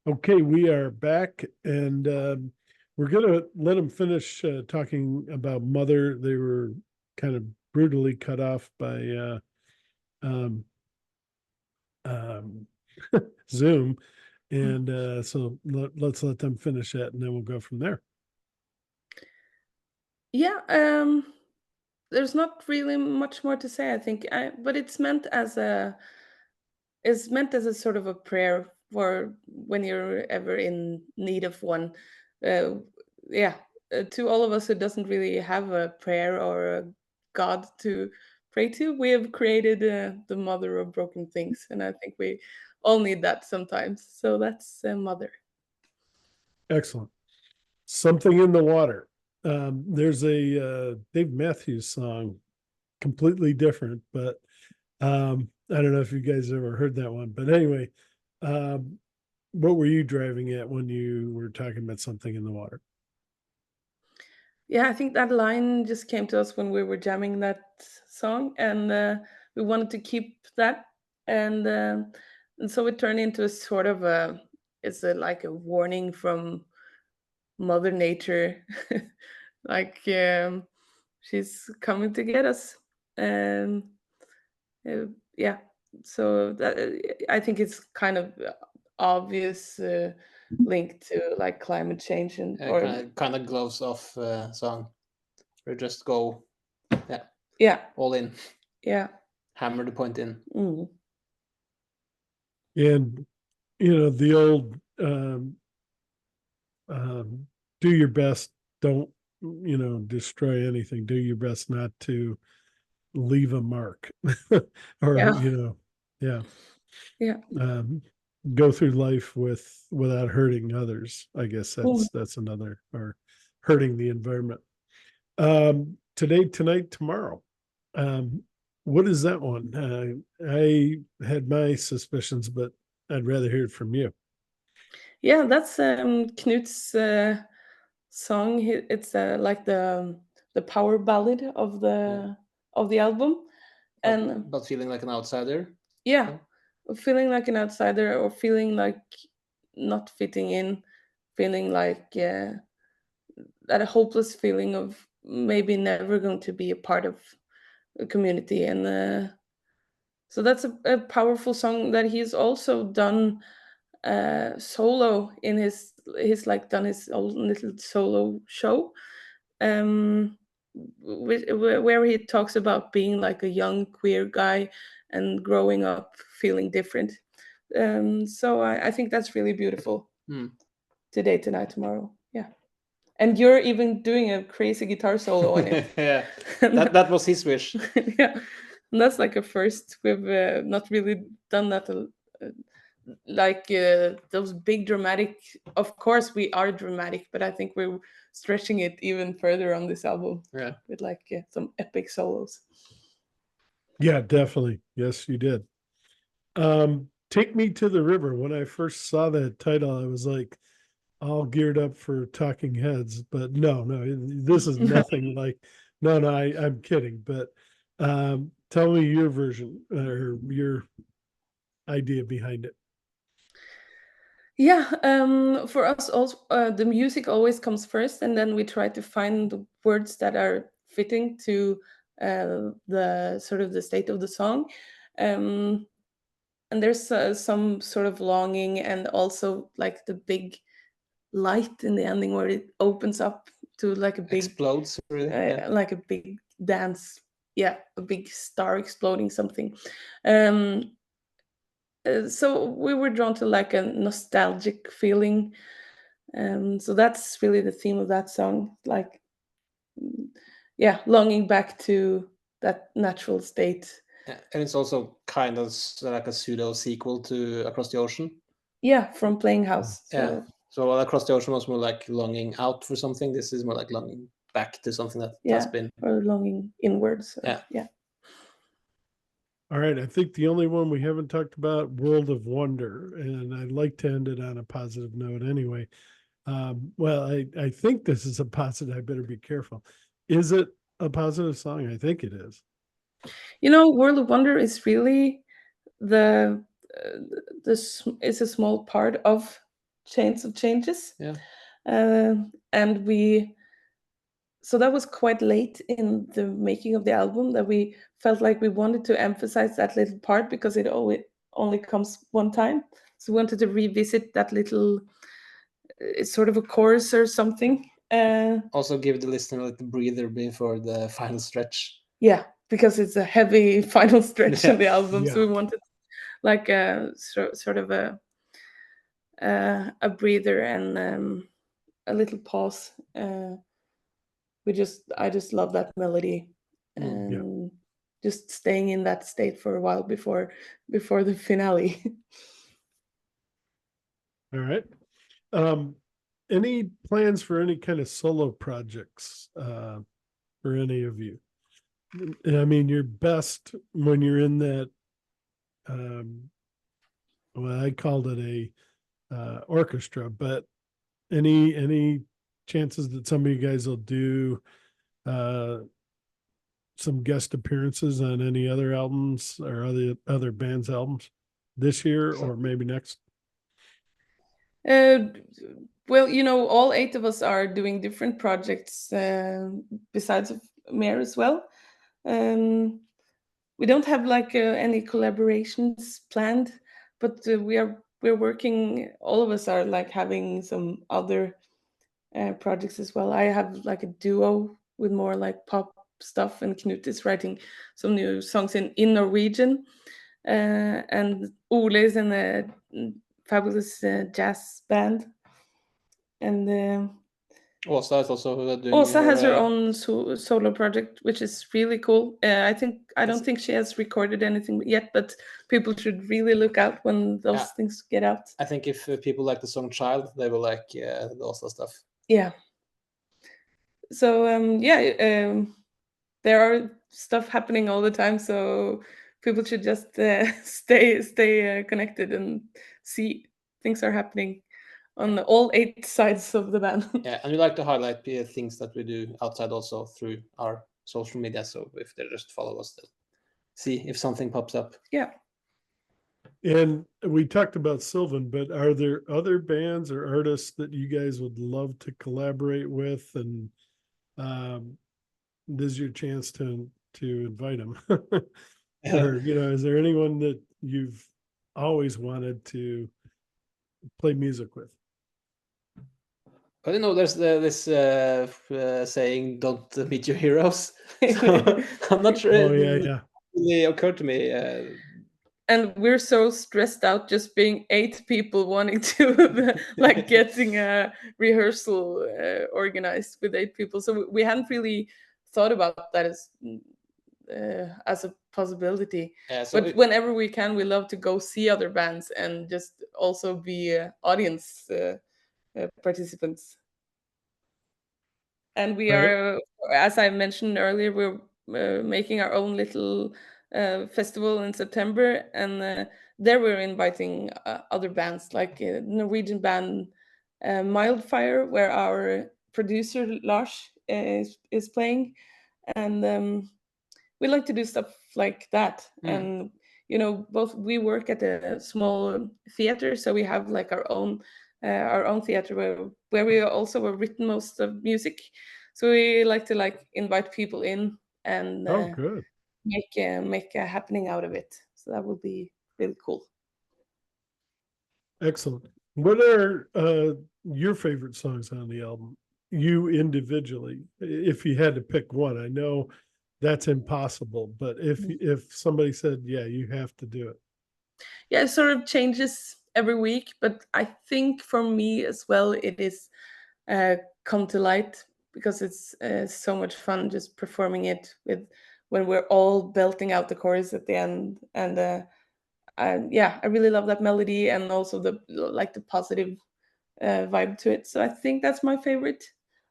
Okay, we are back and we're going to let them finish talking about Mother. They were kind of brutally cut off by um, um, Zoom. And so let's let them finish that and then we'll go from there. Yeah, there's not really much more to say, I think, but it's meant as a sort of a prayer for when you're ever in need of one. Uh, yeah, to all of us who doesn't really have a prayer or a God to pray to, we have created the mother of broken things, and I think we all need that sometimes. So that's mother. Excellent. Something in the Water. There's a Dave Matthews song, completely different, but I don't know if you guys ever heard that one. But anyway, um, what were you driving at when you were talking about something in the water? Yeah, I think that line just came to us when we were jamming that song, and we wanted to keep that, and uh, and so it turned into a sort of like a warning from Mother Nature, like she's coming to get us, and uh, yeah, so I think it's kind of obvious link to like climate change and or kind of gloves off song. Or just go, yeah, yeah, all in, yeah. hammer the point in. Mm. And the old do your best, don't destroy anything, do your best not to leave a mark or Yeah, yeah, yeah. um, go through life without hurting others. I guess Mm. that's another, or hurting the environment. Today, tonight, tomorrow. um, what is that one? I had my suspicions, but I'd rather hear it from you. Yeah, that's Knut's song. It's like the power ballad of Yeah. the album, and But feeling like an outsider. yeah, Yeah. feeling like an outsider or feeling like not fitting in, feeling like that hopeless feeling of maybe never going to be a part of a community, and so that's a powerful song that he's also done solo in he's like done his own little solo show, um where he talks about being like a young queer guy and growing up feeling different. So I think that's really beautiful. Hmm. Today, tonight, tomorrow. Yeah, and you're even doing a crazy guitar solo on it. Yeah, that was his wish. Yeah, and that's like a first. We've not really done that like those big dramatic. Of course we are dramatic, but I think we're stretching it even further on this album Yeah. with like some epic solos. Yeah, definitely. Yes, you did. Take Me to the River. When I first saw that title, I was like all geared up for Talking Heads, but no, this is nothing like. No, no, I'm kidding. But tell me your version or your idea behind it. Yeah, for us also the music always comes first, and then we try to find the words that are fitting to the sort of the state of the song. um, and there's some sort of longing, and also like the big light in the ending where it opens up to like a big Explodes, really. Yeah. like a big dance, yeah, a big star exploding something. um so we were drawn to like a nostalgic feeling. So that's really the theme of that song, like mm, yeah, longing back to that natural state. Yeah, and it's also kind of like a pseudo sequel to Across the Ocean. Yeah, from Playing House. Yeah. So So Across the Ocean was more like longing out for something. This is more like longing back to something that has yeah, been. or longing inwards. Yeah. Yeah. All right, I think the only one we haven't talked about, World of Wonder, and I'd like to end it on a positive note anyway. Well, I think this is a positive. I better be careful. Is it a positive song? I think it is. World of Wonder is really the it's a small part of Chains of Changes. Yeah. And so that was quite late in the making of the album that we felt like we wanted to emphasize that little part because it only comes one time. So we wanted to revisit that little, it's sort of a chorus or something. Also give the listener a little breather before the final stretch. Yeah, because it's a heavy final stretch in the album. Yeah. So we wanted like a sort of a breather and a little pause. I just love that melody, and just staying in that state for a while before the finale. All right. Any plans for any kind of solo projects for any of you? I mean, you're best when you're in that. Well, I called it a orchestra, but any chances that some of you guys will do some guest appearances on any other albums or other bands' albums this year or maybe next? Well, all 8 of us are doing different projects besides of MEER as well. We don't have like any collaborations planned, but we're working. All of us are like having some other projects as well. I have like a duo with more like pop stuff, and Knut is writing some new songs in Norwegian, and Ole is in a fabulous jazz band, and Åsa is also doing Åsa has her her, own solo project, which is really cool. I don't think she has recorded anything yet, but people should really look out when those things get out. I think if people like the song Child, they will like the Åsa stuff. Yeah. So there are stuff happening all the time, so people should just stay connected and see things are happening on all 8 sides of the band. Yeah, and we like to highlight things that we do outside also through our social media. So if they just follow us, they'll see if something pops up. Yeah. And we talked about Sylvan, but are there other bands or artists that you guys would love to collaborate with? And this is your chance to invite them. Or, is there anyone that you've always wanted to play music with? But there's this saying, "Don't meet your heroes." So I'm not sure. Oh yeah. It really occurred to me. And we're so stressed out just being 8 people wanting to like getting a rehearsal organized with 8 people. So we hadn't really thought about that as a possibility. Yeah, so but whenever we can, we love to go see other bands and just also be audience participants. And we are, as I mentioned earlier, we're making our own little festival in September, and there we're inviting other bands like Norwegian band Mildfire, where our producer Lars is playing, and we like to do stuff like that. And both we work at a small theater, so we have like our own theater where we also have written most of music. So we like to invite people in and good. make a happening out of it. So that would be really cool. Excellent. What are your favorite songs on the album? You individually, if you had to pick one. I know that's impossible, but if somebody said, yeah, you have to do it. Yeah, it sort of changes every week, but I think for me as well, it is Come to Light, because it's so much fun just performing it when we're all belting out the chorus at the end. And I really love that melody and also the positive vibe to it. So I think that's my favorite.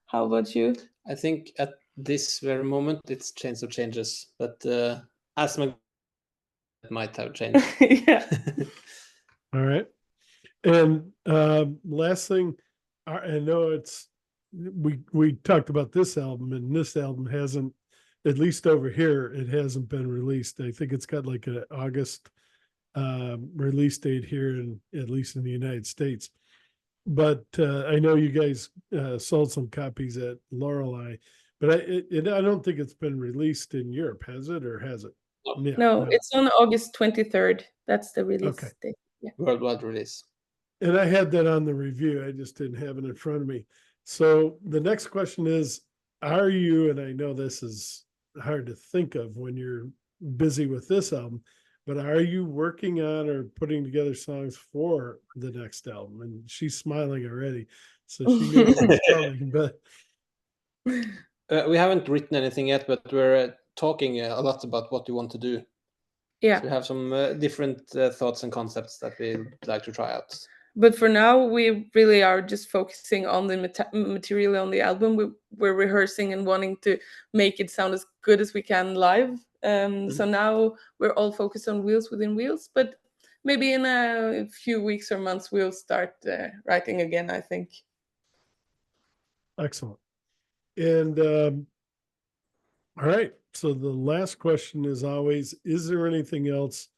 How about you? I think at this very moment it's Chains of Changes, but as my might have changed. Yeah. All right. And last thing, I know we talked about this album, and this album hasn't, at least over here, it hasn't been released. I think it's got like an August release date here, at least in the United States. but I know you guys sold some copies at Lorelei, but I don't think it's been released in Europe, has it, or has it? No. Yeah, No, it's on August 23rd. That's the Okay. release date. Yeah. Worldwide release. And I had that on the review. I just didn't have it in front of me. So the next question is, are you, and I know this is hard to think of when you're busy with this album, but are you working on or putting together songs for the next album? And she's smiling already, so she knows what's coming. But We haven't written anything yet, but we're talking a lot about what we want to do. Yeah. So we have some different thoughts and concepts that we'd like to try out. But for now, we really are just focusing on the material on the album. We're rehearsing and wanting to make it sound as good as we can live. So now we're all focused on Wheels Within Wheels, but maybe in a few weeks or months we'll start writing again, I think. excellent. And all right. So the last question is always, is there anything else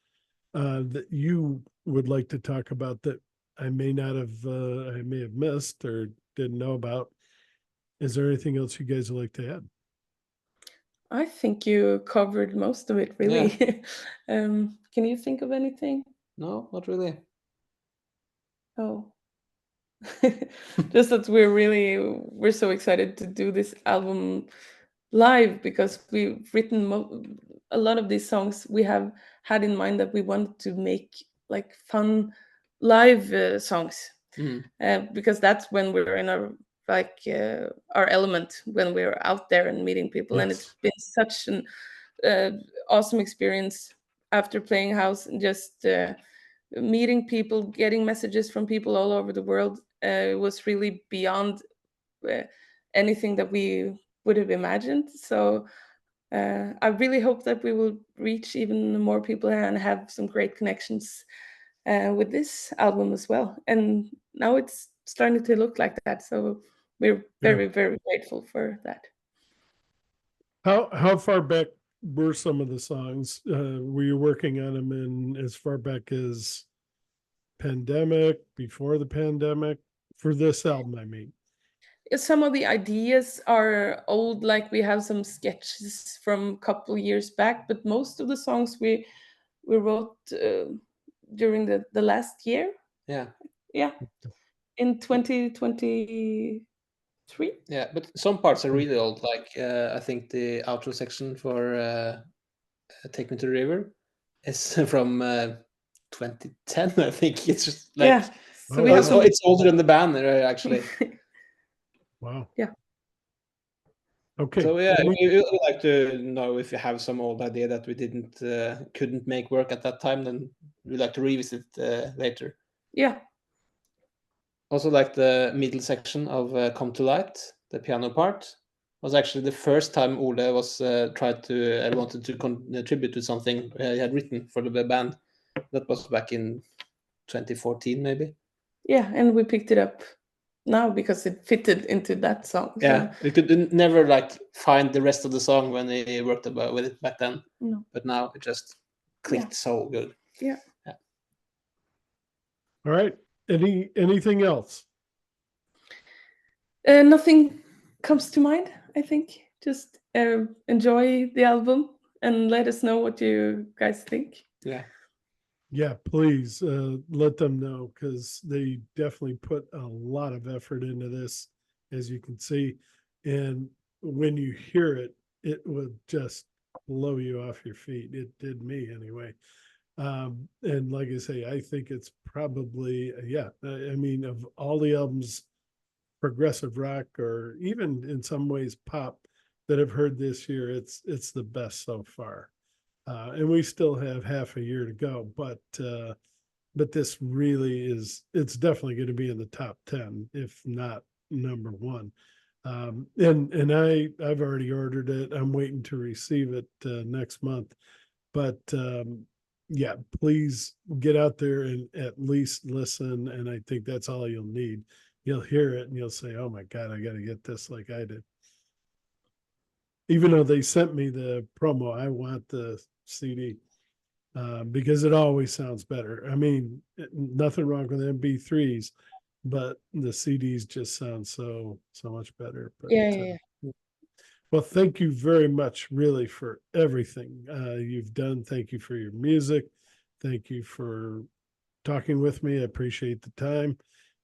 that you would like to talk about that I may have missed or didn't know about? Is there anything else you guys would like to add? I think you covered most of it, really. Can you think of anything? No, not really. Oh. Just that we're so excited to do this album live because we've written a lot of these songs we have had in mind that we want to make like fun live songs, because that's when we're in our element, when we're out there and meeting people. And it's Yes. been such an awesome experience after playing house, and just meeting people, getting messages from people all over the world. It was really beyond uh, anything that we would have imagined. So I really hope that we will reach even more people and have some great connections with this album as well. And now it's starting to look like that. So we're very, very grateful for that. How far back were some of the songs? Were you working on them in as far back as pandemic, before the pandemic? For this album, I mean. Some of the ideas are old, like we have some sketches from a couple years back, but most of the songs we wrote during the last year. Yeah. Yeah, in 2023. Yeah, but some parts are really old. Like I think the outro section for "Take Me to the River" is from 2010. I think it's just like Yeah, so we have some. it's older than the band actually. Wow. Yeah. Okay. So yeah, we would like to know if you have some old idea that we couldn't make work at that time. Then we'd like to revisit later. Yeah. Also, like the middle section of "Come to Light," the piano part was actually the first time Ole was wanted to contribute to something he had written for the band. That was back in 2014, maybe. Yeah, and we picked it up now because it fitted into that song. Yeah, we could never like find the rest of the song when he worked with it back then. No. But now it just clicked so good. Yeah. All right. Anything else? Nothing comes to mind, I think. Just enjoy the album and let us know what you guys think. Yeah, please let them know, because they definitely put a lot of effort into this, as you can see. And when you hear it, it would just blow you off your feet. It did me anyway. And like I say, I think it's probably, I mean, of all the albums, progressive rock, or even in some ways pop, that I've heard this year, it's the best so far. And we still have half a year to go, but this really it's definitely going to be in the top 10, if not number one. And I've already ordered it. I'm waiting to receive it next month. But yeah, please get out there and at least listen. And I think that's all you'll need. You'll hear it and you'll say, "Oh my God, I got to get this," like I did. Even though they sent me the promo, I want the CD because it always sounds better. I mean, nothing wrong with MP3s, but the CDs just sound so much better. But Yeah. well, thank you very much, really, for everything you've done. Thank you for your music. Thank you for talking with me. I appreciate the time.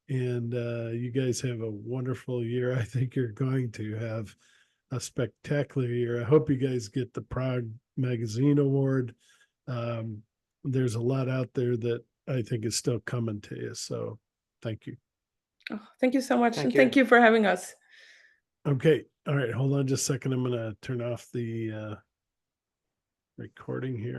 And you guys have a wonderful year. I think you're going to have a spectacular year. I hope you guys get the Prague Magazine Award. There's a lot out there that I think is still coming to you. So thank you. Oh, thank you so much. Thank and you. thank you for having us. Okay. All right. Hold on just a second. I'm going to turn off the recording here.